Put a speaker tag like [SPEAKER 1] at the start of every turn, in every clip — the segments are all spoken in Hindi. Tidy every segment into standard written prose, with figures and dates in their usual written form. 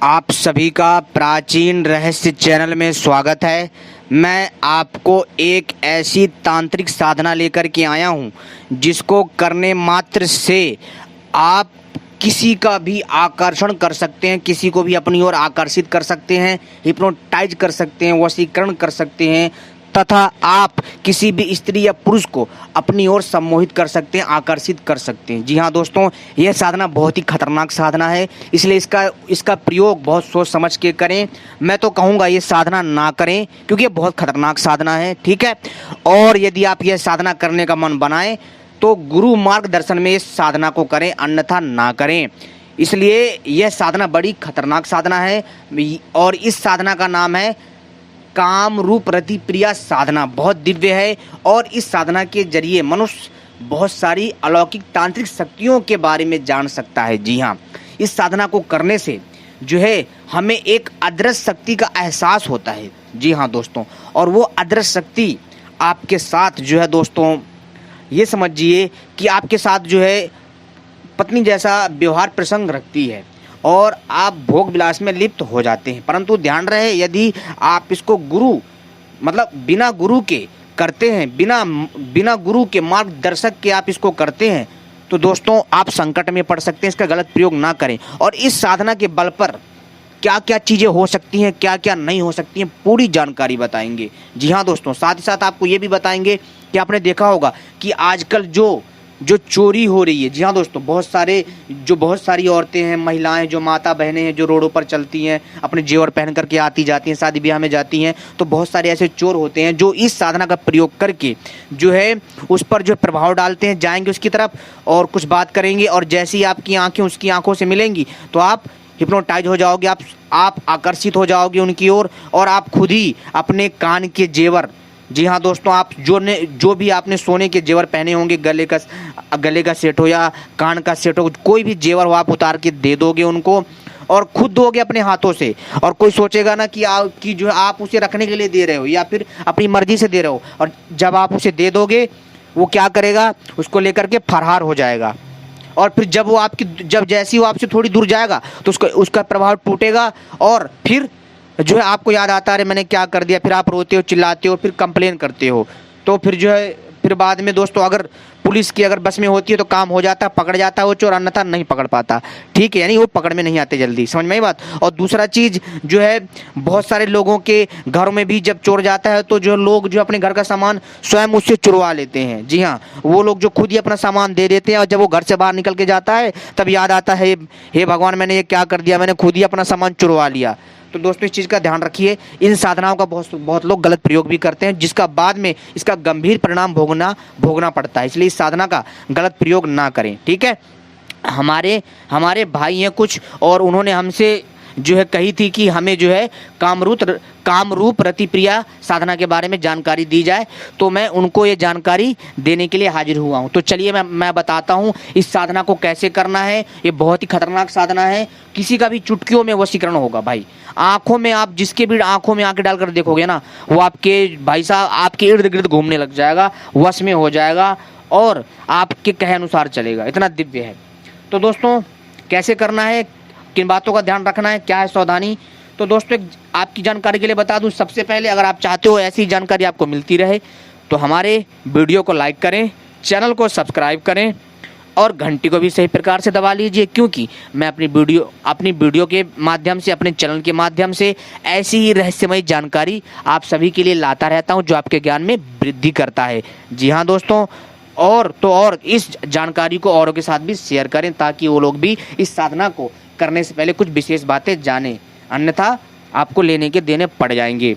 [SPEAKER 1] आप सभी का प्राचीन रहस्य चैनल में स्वागत है। मैं आपको एक ऐसी तांत्रिक साधना लेकर के आया हूं जिसको करने मात्र से आप किसी का भी आकर्षण कर सकते हैं, किसी को भी अपनी ओर आकर्षित कर सकते हैं, हिप्नोटाइज कर सकते हैं, वशीकरण कर सकते हैं तथा आप किसी भी स्त्री या पुरुष को अपनी ओर सम्मोहित कर सकते हैं, आकर्षित कर सकते हैं। जी हाँ दोस्तों, यह साधना बहुत ही खतरनाक साधना है, इसलिए इसका प्रयोग बहुत सोच समझ के करें। मैं तो कहूँगा ये साधना ना करें क्योंकि ये बहुत खतरनाक साधना है, ठीक है। और यदि आप यह साधना करने का मन बनाएं तो गुरु मार्गदर्शन में इस साधना को करें, अन्यथा ना करें। इसलिए यह साधना बड़ी खतरनाक साधना है और इस साधना का नाम है काम रूप रति प्रिया साधना। बहुत दिव्य है और इस साधना के जरिए मनुष्य बहुत सारी अलौकिक तांत्रिक शक्तियों के बारे में जान सकता है। जी हाँ, इस साधना को करने से जो है हमें एक अदृश्य शक्ति का एहसास होता है। जी हाँ दोस्तों, और वो अदृश्य शक्ति आपके साथ जो है दोस्तों, ये समझिए कि आपके साथ जो है पत्नी जैसा व्यवहार प्रसंग रखती है और आप भोग विलास में लिप्त हो जाते हैं। परंतु ध्यान रहे, यदि आप इसको गुरु मतलब बिना गुरु के करते हैं, बिना गुरु के मार्गदर्शक के आप इसको करते हैं तो दोस्तों आप संकट में पड़ सकते हैं। इसका गलत प्रयोग ना करें। और इस साधना के बल पर क्या क्या चीज़ें हो सकती हैं, क्या क्या नहीं हो सकती हैं, पूरी जानकारी बताएंगे। जी हाँ दोस्तों, साथ ही साथ आपको ये भी बताएंगे कि आपने देखा होगा कि आजकल जो चोरी हो रही है। जी हाँ दोस्तों, बहुत सारी औरतें हैं, महिलाएं, जो माता बहनें हैं, जो रोडों पर चलती हैं, अपने जेवर पहन करके आती जाती हैं, शादी ब्याह में जाती हैं, तो बहुत सारे ऐसे चोर होते हैं जो इस साधना का प्रयोग करके जो है उस पर जो प्रभाव डालते हैं। जाएंगे उसकी तरफ और कुछ बात करेंगे और जैसे ही आपकी आंखें उसकी आंखों से मिलेंगी तो आप हिप्नोटाइज हो जाओगे, आप आकर्षित हो जाओगे उनकी ओर और आप खुद ही अपने कान के जेवर, जी हाँ दोस्तों, आप जो भी आपने सोने के जेवर पहने होंगे, गले का सेट हो या कान का सेट हो, कोई भी जेवर हो आप उतार के दे दोगे उनको और खुद दोगे अपने हाथों से। और कोई सोचेगा ना कि जो आप उसे रखने के लिए दे रहे हो या फिर अपनी मर्जी से दे रहे हो। और जब आप उसे दे दोगे वो क्या करेगा, उसको लेकर के फरार हो जाएगा। और फिर जब जैसी वो आपसे थोड़ी दूर जाएगा तो उसका प्रभाव टूटेगा और फिर जो है आपको याद आता है अरे मैंने क्या कर दिया, फिर आप रोते हो, चिल्लाते हो, फिर कंप्लेन करते हो। तो फिर जो है फिर बाद में दोस्तों अगर पुलिस की अगर बस में होती है तो काम हो जाता, पकड़ जाता है वो चोर, अन्यथा नहीं पकड़ पाता, ठीक है। यानी वो पकड़ में नहीं आते जल्दी, समझ में आई बात। और दूसरा चीज़ जो है, बहुत सारे लोगों के घरों में भी जब चोर जाता है तो जो लोग जो अपने घर का सामान स्वयं उससे चुरवा लेते हैं। जी हाँ, वो लोग जो खुद ही अपना सामान दे देते हैं और जब वो घर से बाहर निकल के जाता है तब याद आता है हे भगवान मैंने ये क्या कर दिया, मैंने खुद ही अपना सामान चुरवा लिया। तो दोस्तों इस चीज़ का ध्यान रखिए। इन साधनाओं का बहुत लोग गलत प्रयोग भी करते हैं जिसका बाद में इसका गंभीर परिणाम भोगना पड़ता है। इसलिए इस साधना का गलत प्रयोग ना करें, ठीक है। हमारे भाई हैं कुछ और उन्होंने हमसे जो है कही थी कि हमें जो है कामरूप रति प्रिया साधना के बारे में जानकारी दी जाए, तो मैं उनको ये जानकारी देने के लिए हाजिर हुआ हूँ। तो चलिए मैं बताता हूँ इस साधना को कैसे करना है। ये बहुत ही खतरनाक साधना है, किसी का भी चुटकियों में वशीकरण होगा भाई। आंखों में आप जिसके भी आंखों में आंखें डालकर देखोगे ना, वो आपके भाई साहब आपके इर्द गिर्द घूमने लग जाएगा, वश में हो जाएगा और आपके कहे अनुसार चलेगा। इतना दिव्य है। तो दोस्तों कैसे करना है, किन बातों का ध्यान रखना है, क्या है सावधानी, तो दोस्तों आपकी जानकारी के लिए बता दूं। सबसे पहले अगर आप चाहते हो ऐसी जानकारी आपको मिलती रहे तो हमारे वीडियो को लाइक करें, चैनल को सब्सक्राइब करें और घंटी को भी सही प्रकार से दबा लीजिए, क्योंकि मैं अपनी वीडियो के माध्यम से, अपने चैनल के माध्यम से ऐसी ही रहस्यमयी जानकारी आप सभी के लिए लाता रहता हूं जो आपके ज्ञान में वृद्धि करता है। जी हाँ दोस्तों, और इस जानकारी को औरों के साथ भी शेयर करें ताकि वो लोग भी इस साधना को करने से पहले कुछ विशेष बातें जानें, अन्यथा आपको लेने के देने पड़ जाएंगे।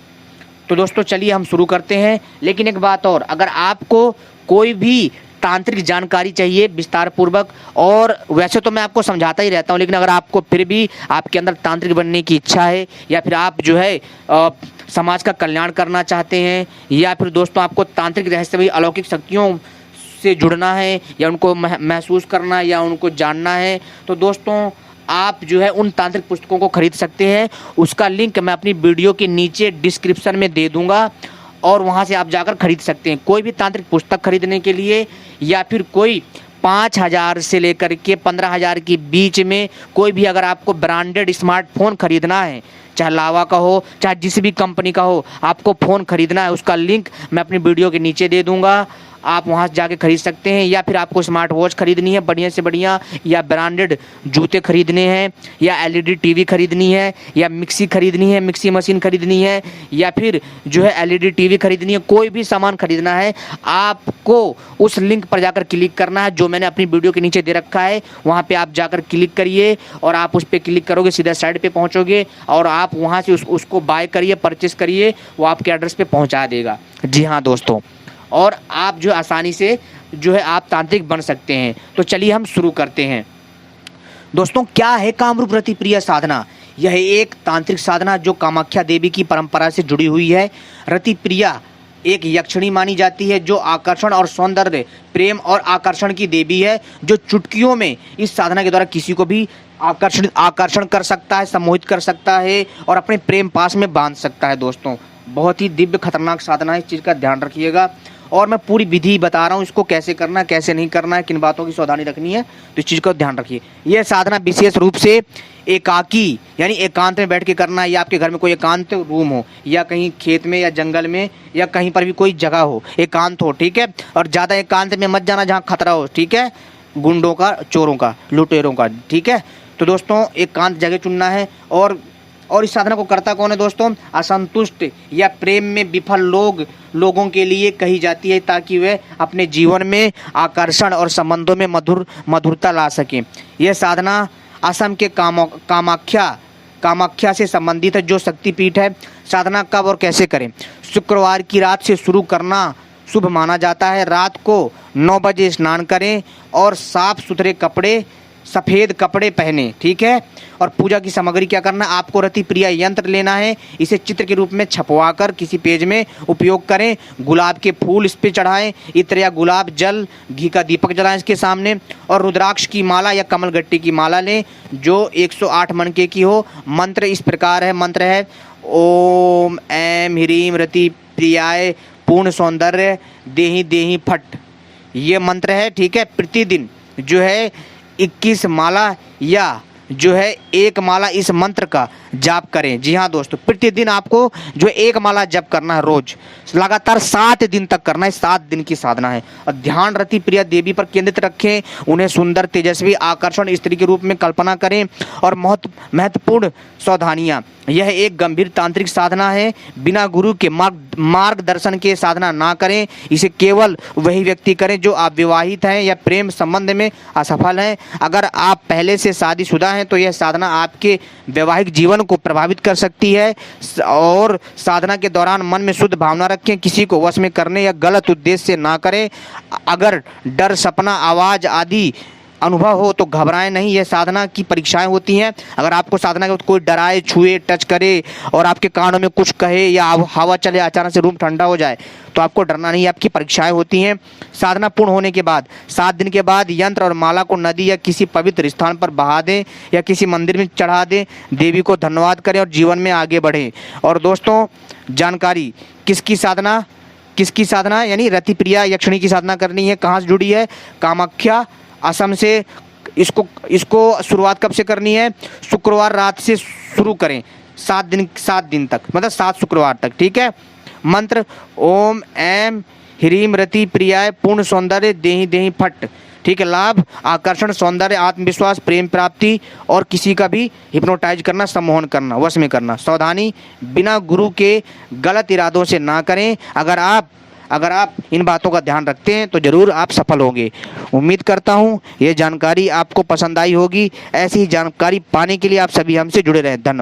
[SPEAKER 1] तो दोस्तों चलिए हम शुरू करते हैं। लेकिन एक बात और, अगर आपको कोई भी तांत्रिक जानकारी चाहिए विस्तार पूर्वक, और वैसे तो मैं आपको समझाता ही रहता हूँ, लेकिन अगर आपको फिर भी आपके अंदर तांत्रिक बनने की इच्छा है या फिर आप जो है समाज का कल्याण करना चाहते हैं या फिर दोस्तों आपको तांत्रिक रहस्यमयी अलौकिक शक्तियों से जुड़ना है या उनको महसूस करना या उनको जानना है, तो दोस्तों आप जो है उन तांत्रिक पुस्तकों को खरीद सकते हैं। उसका लिंक मैं अपनी वीडियो के नीचे डिस्क्रिप्शन में दे दूंगा और वहां से आप जाकर खरीद सकते हैं। कोई भी तांत्रिक पुस्तक खरीदने के लिए या फिर कोई 5,000 से लेकर के 15,000 के बीच में कोई भी अगर आपको ब्रांडेड स्मार्टफोन खरीदना है, चाहे लावा का हो, चाहे जिस भी कंपनी का हो, आपको फ़ोन खरीदना है, उसका लिंक मैं अपनी वीडियो के नीचे दे दूंगा। आप वहां से जाके खरीद सकते हैं। या फिर आपको स्मार्ट वॉच खरीदनी है बढ़िया से बढ़िया, या ब्रांडेड जूते खरीदने हैं, या एलईडी टीवी खरीदनी है, या मिक्सी खरीदनी है, मिक्सी मशीन खरीदनी है, या फिर जो है एलईडी टीवी खरीदनी है, कोई भी सामान खरीदना है, आपको उस लिंक पर जाकर क्लिक करना है जो मैंने अपनी वीडियो के नीचे दे रखा है। वहाँ पर आप जाकर क्लिक करिए और आप उस पर क्लिक करोगे, सीधा साइड पर पहुँचोगे और आप वहाँ से उसको बाय करिए, परचेस करिए, वो आपके एड्रेस पर पहुँचा देगा। जी हाँ दोस्तों, और आप जो आसानी से जो है आप तांत्रिक बन सकते हैं। तो चलिए हम शुरू करते हैं। दोस्तों, क्या है कामरूप रति प्रिया साधना? यह एक तांत्रिक साधना जो कामाख्या देवी की परंपरा से जुड़ी हुई है। रति प्रिया एक यक्षिणी मानी जाती है जो आकर्षण और सौंदर्य, प्रेम और आकर्षण की देवी है, जो चुटकियों में इस साधना के द्वारा किसी को भी आकर्षण कर सकता है, सम्मोहित कर सकता है और अपने प्रेम पास में बांध सकता है। दोस्तों, बहुत ही दिव्य खतरनाक साधना है, इस चीज़ का ध्यान रखिएगा। और मैं पूरी विधि बता रहा हूँ, इसको कैसे करना है, कैसे नहीं करना है, किन बातों की सावधानी रखनी है, तो इस चीज़ का ध्यान रखिए। यह साधना विशेष रूप से एकाकी यानी एकांत में बैठ के करना है, या आपके घर में कोई एकांत रूम हो, या कहीं खेत में या जंगल में या कहीं पर भी कोई जगह हो, एकांत हो, ठीक है। और ज़्यादा एकांत में मत जाना जहाँ खतरा हो, ठीक है, गुंडों का, चोरों का, लुटेरों का, ठीक है। तो दोस्तों, एकांत जगह चुनना है। और इस साधना को करता कौन है दोस्तों? असंतुष्ट या प्रेम में विफल लोगों के लिए कही जाती है, ताकि वे अपने जीवन में आकर्षण और संबंधों में मधुरता ला सकें। यह साधना असम के कामाख्या से संबंधित है, जो शक्तिपीठ है। साधना कब और कैसे करें? शुक्रवार की रात से शुरू करना शुभ माना जाता है। रात को 9 बजे स्नान करें और साफ सुथरे कपड़े, सफ़ेद कपड़े पहने, ठीक है। और पूजा की सामग्री क्या करना है? आपको रति प्रिया यंत्र लेना है, इसे चित्र के रूप में छपवाकर किसी पेज में उपयोग करें। गुलाब के फूल इस पे चढ़ाएं, इत्र या गुलाब जल, घी का दीपक जलाएं इसके सामने, और रुद्राक्ष की माला या कमल गट्टी की माला लें जो 108 मनके की हो। मंत्र इस प्रकार है, मंत्र है ओम ऐं ह्रीं रति प्रियाय पूर्ण सौंदर्य देहि देहि फट। ये मंत्र है, ठीक है। प्रतिदिन जो है 21 माला या जो है 1 माला इस मंत्र का जाप करें। जी हाँ दोस्तों, प्रतिदिन आपको जो 1 माला जप करना है, रोज लगातार 7 दिन तक करना है। 7 दिन की साधना है। और ध्यान रति प्रिया देवी पर केंद्रित रखें, उन्हें सुंदर, तेजस्वी, आकर्षण स्त्री के रूप में कल्पना करें। और महत्वपूर्ण सावधानियाँ, यह एक गंभीर तांत्रिक साधना है। बिना गुरु के मार्गदर्शन के साधना ना करें। इसे केवल वही व्यक्ति करें जो आप विवाहित हैं या प्रेम संबंध में असफल हैं। अगर आप पहले से शादीशुदा हैं तो यह साधना आपके वैवाहिक जीवन को प्रभावित कर सकती है। और साधना के दौरान मन में शुद्ध भावना रखें, किसी को वश में करने या गलत उद्देश्य से ना करें। अगर डर, सपना, आवाज़ आदि अनुभव हो तो घबराएं नहीं, यह साधना की परीक्षाएं होती हैं। अगर आपको साधना के वक्त कोई डराए, छुए, टच करे और आपके कानों में कुछ कहे या हवा चले, अचानक से रूम ठंडा हो जाए, तो आपको डरना नहीं, आपकी परीक्षाएं होती हैं। साधना पूर्ण होने के बाद 7 दिन के बाद यंत्र और माला को नदी या किसी पवित्र स्थान पर बहा दें या किसी मंदिर में चढ़ा दें। देवी को धन्यवाद करें और जीवन में आगे बढ़ें। और दोस्तों, जानकारी किसकी साधना यानी रति प्रिया यक्षिणी की साधना करनी है, कहाँ से जुड़ी है? कामाख्या, असम से। इसको शुरुआत कब से करनी है? शुक्रवार रात से शुरू करें, 7 दिन तक, मतलब 7 शुक्रवार तक, ठीक है। मंत्र ओम ऐं ह्रीं रति प्रियाय पूर्ण सौंदर्य देहि देहि फट, ठीक है। लाभ, आकर्षण, सौंदर्य, आत्मविश्वास, प्रेम प्राप्ति और किसी का भी हिप्नोटाइज करना, सम्मोहन करना, वश में करना। सावधानी, बिना गुरु के गलत इरादों से ना करें। अगर आप इन बातों का ध्यान रखते हैं तो ज़रूर आप सफल होंगे। उम्मीद करता हूँ ये जानकारी आपको पसंद आई होगी। ऐसी ही जानकारी पाने के लिए आप सभी हमसे जुड़े रहें। धन्यवाद।